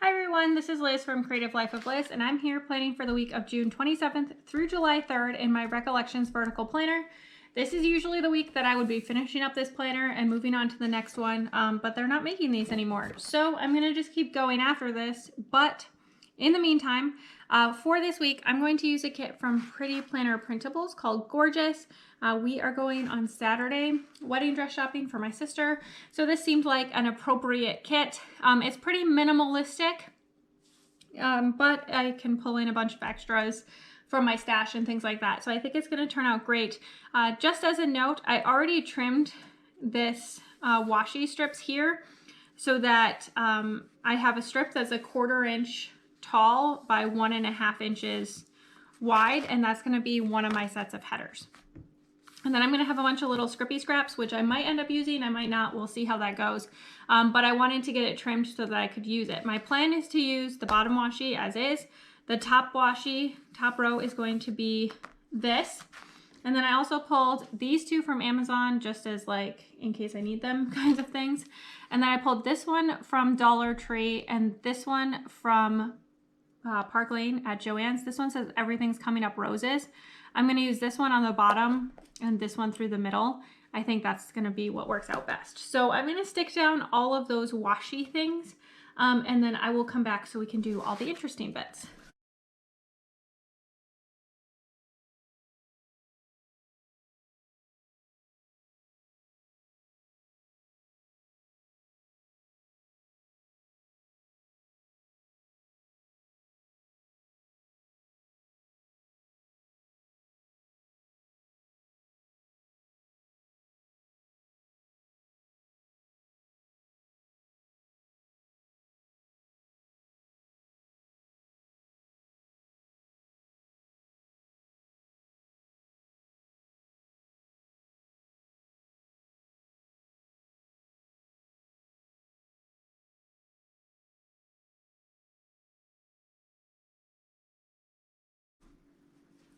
Hi everyone, this is Liz from Creative Life of Liz, and I'm here planning for the week of June 27th through July 3rd in my Recollections vertical planner. This is usually the week that I would be finishing up this planner and moving on to the next one, but they're not making these anymore. So I'm gonna just keep going after this, but in the meantime, for this week, I'm going to use a kit from Pretty Planner Printables called Gorgeous. We are going on Saturday wedding dress shopping for my sister, so this seemed like an appropriate kit. It's pretty minimalistic, but I can pull in a bunch of extras from my stash and things like that, so I think it's going to turn out great. Just as a note, I already trimmed this washi strips here so that I have a strip that's a 1/4 inch tall by 1.5 inches wide, and that's going to be one of my sets of headers. And then I'm going to have a bunch of little scrippy scraps, which I might end up using, I might not, we'll see how that goes. But I wanted to get it trimmed so that I could use it. My plan is to use the bottom washi as is. The top washi, top row, is going to be this. And then I also pulled these two from Amazon just as like in case I need them kinds of things. And then I pulled this one from Dollar Tree and this one from Park Lane at Joann's. This one says everything's coming up roses. I'm going to use this one on the bottom and this one through the middle. I think that's going to be what works out best. So I'm going to stick down all of those washi things and then I will come back so we can do all the interesting bits.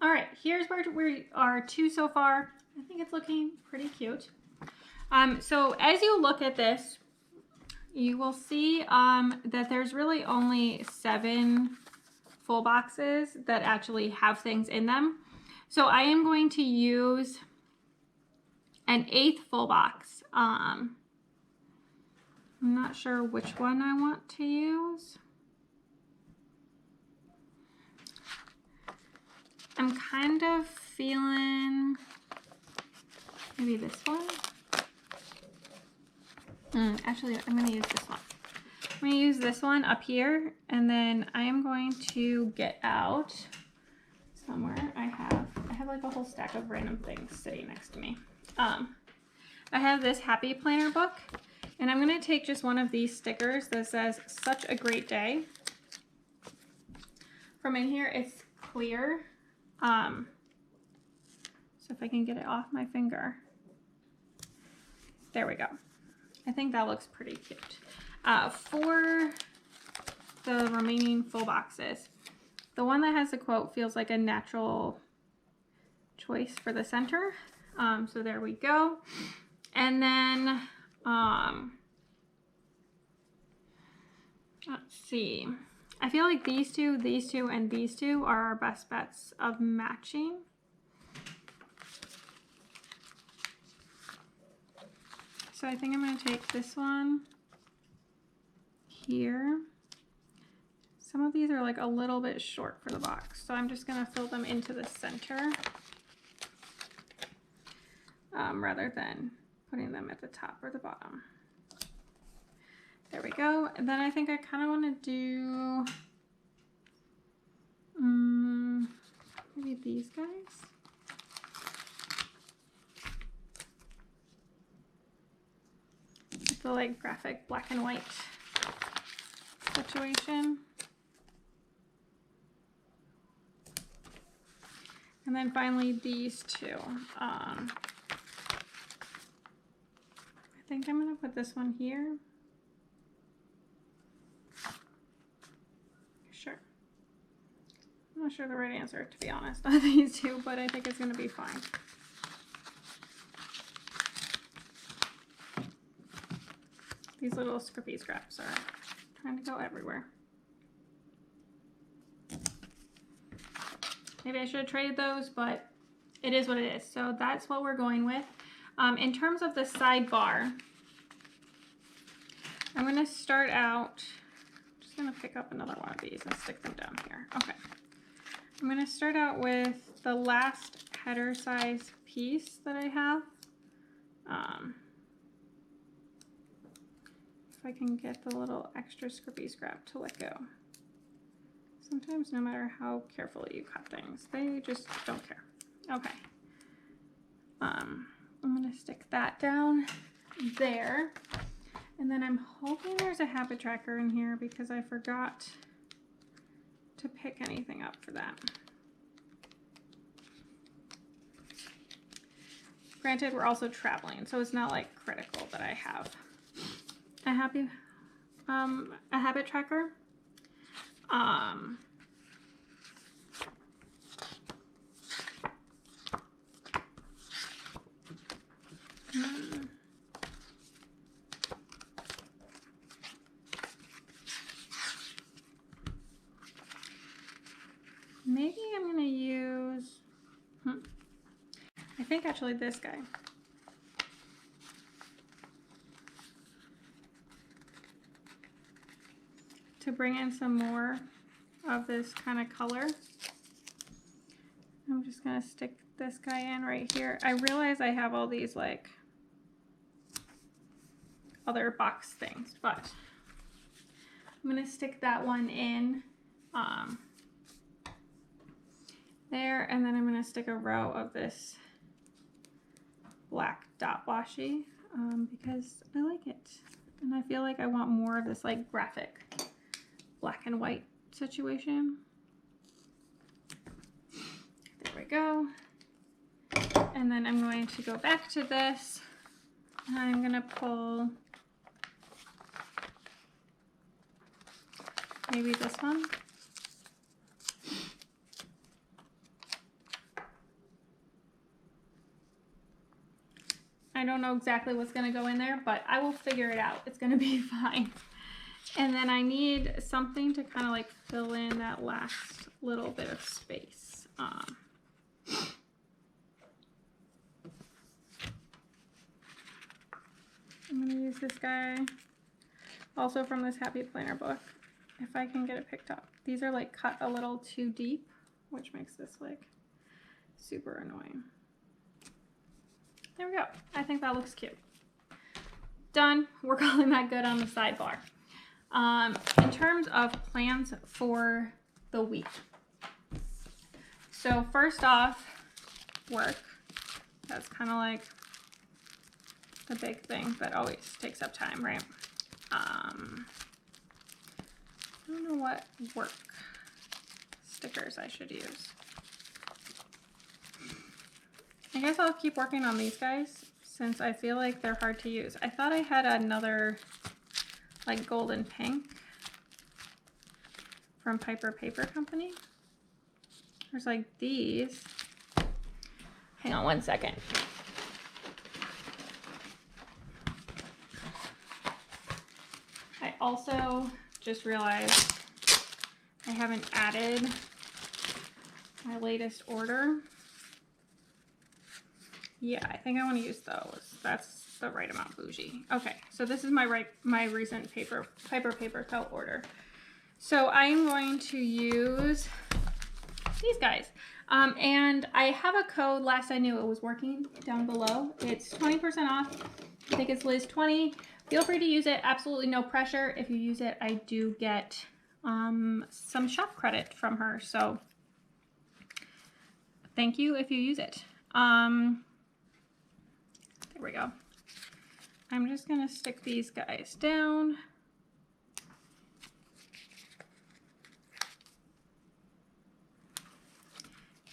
All right, here's where we are two so far. I think it's looking pretty cute. So as you look at this, you will see that there's really only 7 full boxes that actually have things in them. So I am going to use an 8th full box. I'm not sure which one I want to use. I'm kind of feeling maybe this one. Actually, I'm going to use this one. I'm going to use this one up here, and then I am going to get out somewhere. I have like a whole stack of random things sitting next to me. I have this Happy Planner book, and I'm going to take just one of these stickers that says "Such a Great Day." From in here, it's clear. So if I can get it off my finger. There we go. I think that looks pretty cute. For the remaining full boxes, the one that has the quote feels like a natural choice for the center. So there we go. And then, let's see. I feel like these two, and these two are our best bets of matching. So I think I'm going to take this one here. Some of these are like a little bit short for the box, so I'm just going to fill them into the center rather than putting them at the top or the bottom. There we go. And then I think I kind of want to do maybe these guys. The like graphic black and white situation. And then finally these two. I think I'm going to put this one here. Sure. I'm not sure the right answer, to be honest, on these two, but I think it's going to be fine. These little scrippy scraps are trying to go everywhere. Maybe I should have traded those, but it is what it is. So that's what we're going with. In terms of the sidebar, I'm going to start out, I'm just going to pick up another one of these and stick them down here. Okay. I'm going to start out with the last header size piece that I have. If I can get the little extra scrippy scrap to let go. Sometimes no matter how carefully you cut things, they just don't care. Okay. I'm going to stick that down there. And then I'm hoping there's a habit tracker in here because I forgot to pick anything up for that. Granted, we're also traveling, so it's not like critical that I have a habit tracker. Maybe I'm going to use, I think actually this guy. To bring in some more of this kind of color. I'm just going to stick this guy in right here. I realize I have all these like other box things, but I'm going to stick that one in there, and then I'm going to stick a row of this black dot washi because I like it, and I feel like I want more of this like graphic black and white situation. There we go. And then I'm going to go back to this, and I'm going to pull maybe this one. I don't know exactly what's going to go in there, but I will figure it out. It's going to be fine. And then I need something to kind of like fill in that last little bit of space. I'm going to use this guy, also from this Happy Planner book, if I can get it picked up. These are like cut a little too deep, which makes this like super annoying. There we go. I think that looks cute. Done. We're calling that good on the sidebar. In terms of plans for the week. So first off, work. That's kind of like the big thing that always takes up time, right? I don't know what work stickers I should use. I guess I'll keep working on these guys since I feel like they're hard to use. I thought I had another like golden pink from Piper Paper Company. There's like these. Hang on one second. I also just realized I haven't added my latest order. Yeah, I think I want to use those. That's the right amount bougie. Okay, so this is my recent Piper Paper Co order. So I'm going to use these guys. And I have a code, last I knew it was working, down below. It's 20% off. I think it's Liz20. Feel free to use it. Absolutely no pressure. If you use it, I do get some shop credit from her. So thank you if you use it. There we go. I'm just going to stick these guys down.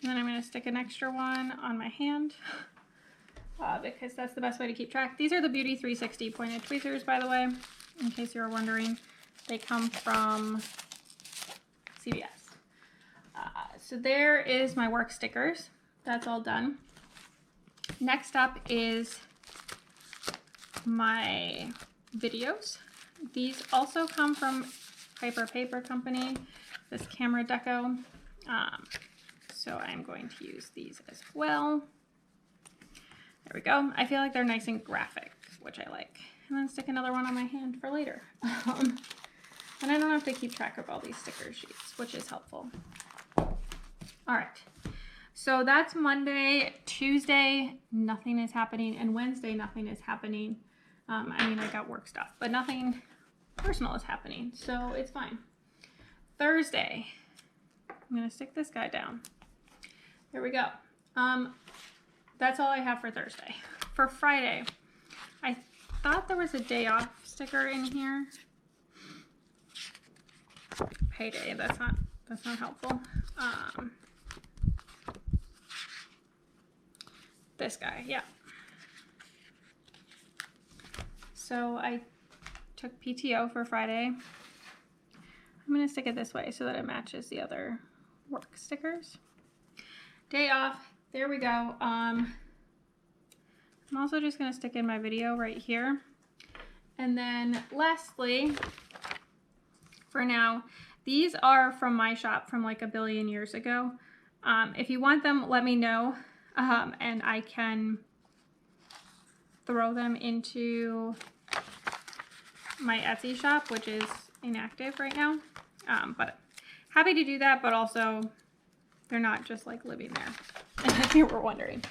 And then I'm going to stick an extra one on my hand because that's the best way to keep track. These are the Beauty 360 pointed tweezers, by the way, in case you were wondering. They come from CVS. so there is my work stickers. That's all done. Next up is my videos. These also come from Piper Paper Company, this camera deco. So I'm going to use these as well. There we go. I feel like they're nice and graphic, which I like. And then stick another one on my hand for later. And I don't have to keep track of all these sticker sheets, which is helpful. All right. So that's Monday. Tuesday, nothing is happening. And Wednesday, nothing is happening. I mean, I got work stuff, but nothing personal is happening. So it's fine. Thursday, I'm going to stick this guy down. There we go. That's all I have for Thursday. For Friday, I thought there was a day off sticker in here. Payday, that's not helpful. This guy, yeah. So I took PTO for Friday. I'm gonna stick it this way so that it matches the other work stickers. Day off, there we go. I'm also just gonna stick in my video right here. And then lastly, for now, these are from my shop from like a billion years ago. If you want them, let me know. And I can throw them into my Etsy shop, which is inactive right now. But happy to do that, but also they're not just like living there. If you were wondering.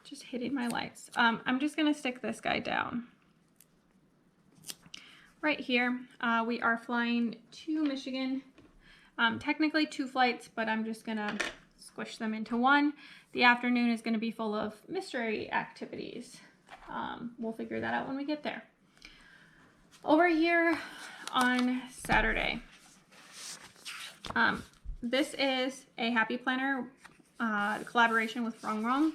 Just hitting my lights. I'm just gonna stick this guy down. Right here, we are flying to Michigan. Technically 2 flights, but I'm just gonna squish them into one. The afternoon is gonna be full of mystery activities. We'll figure that out when we get there. Over here on Saturday, this is a Happy Planner collaboration with Wrong Wrong.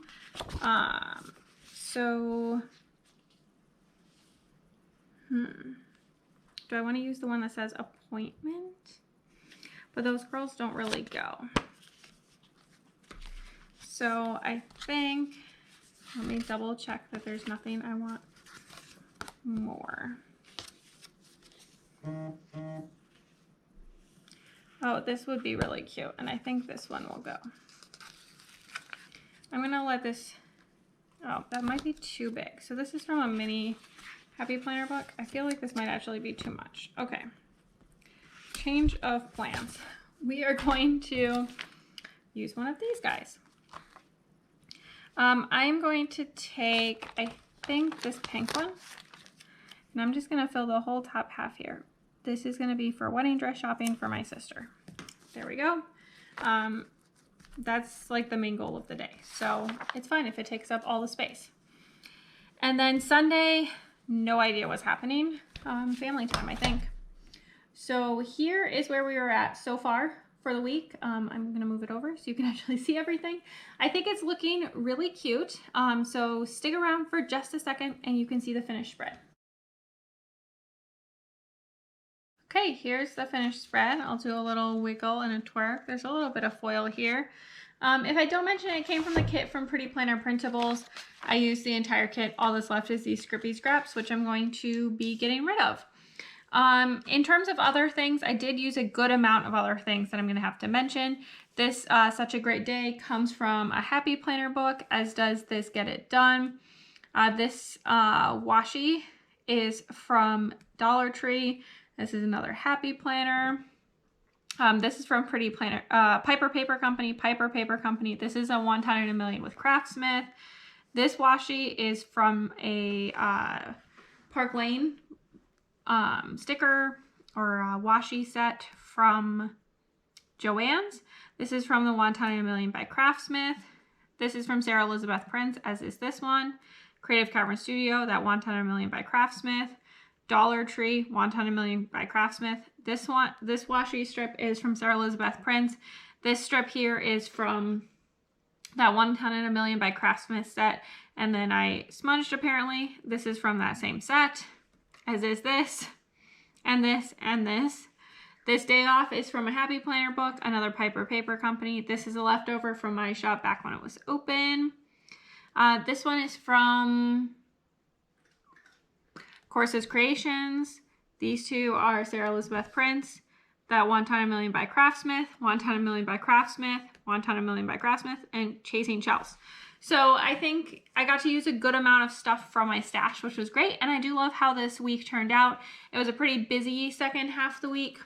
Do I want to use the one that says appointment? But those girls don't really go. So I think, let me double check that there's nothing I want more. Oh, this would be really cute. And I think this one will go. I'm going to let this, oh, that might be too big. So this is from a mini Happy Planner book. I feel like this might actually be too much. Okay. Change of plans. We are going to use one of these guys. I'm going to take, I think, this pink one. And I'm just going to fill the whole top half here. This is going to be for wedding dress shopping for my sister. There we go. That's like the main goal of the day. So it's fine if it takes up all the space. And then Sunday, no idea what's happening. Family time, I think. So here is where we were at so far for the week. I'm going to move it over so you can actually see everything. I think it's looking really cute. So stick around for just a second and you can see the finished spread. Okay, here's the finished spread. I'll do a little wiggle and a twerk. There's a little bit of foil here. If I don't mention it came from the kit from Pretty Planner Printables. I used the entire kit. All that's left is these scrippy scraps, which I'm going to be getting rid of. In terms of other things, I did use a good amount of other things that I'm going to have to mention. This Such a Great Day comes from a Happy Planner book, as does this Get It Done. This washi is from Dollar Tree. This is another Happy Planner. This is from Piper Paper Company. Piper Paper Company. This is a One Time in a Million with Craftsmith. This washi is from a Park Lane sticker or washi set from Joann's. This is from the One Time in a Million by Craftsmith. This is from Sarah Elizabeth Prince, as is this one. Creative Camera Studio, that One Time in a Million by Craftsmith. Dollar Tree, One Time in a Million by Craftsmith. This washi strip is from Sarah Elizabeth Prince. This strip here is from that One Time in a Million by Craftsmith set. And then I smudged, apparently. This is from that same set, as is this, and this, and this. This Day Off is from a Happy Planner book, another Piper Paper Company. This is a leftover from my shop back when it was open. This one is from Courses Creations. These two are Sarah Elizabeth prints. That Wonton a Million by Craftsmith, Wonton a Million by Craftsmith, Wonton a Million by Craftsmith, and Chasing Shells. So I think I got to use a good amount of stuff from my stash, which was great. And I do love how this week turned out. It was a pretty busy second half of the week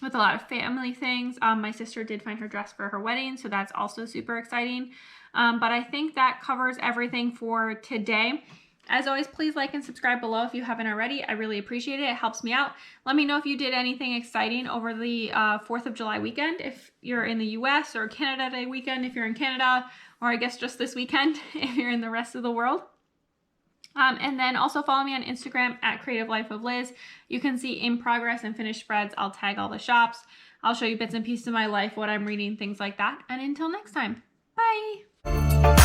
with a lot of family things. My sister did find her dress for her wedding, so that's also super exciting. But I think that covers everything for today. As always, please like and subscribe below if you haven't already. I really appreciate it. It helps me out. Let me know if you did anything exciting over the 4th of July weekend if you're in the US, or Canada Day weekend if you're in Canada, or I guess just this weekend if you're in the rest of the world. And then also follow me on Instagram at Creative Life of Liz. You can see in progress and finished spreads. I'll tag all the shops. I'll show you bits and pieces of my life, what I'm reading, things like that. And until next time, bye.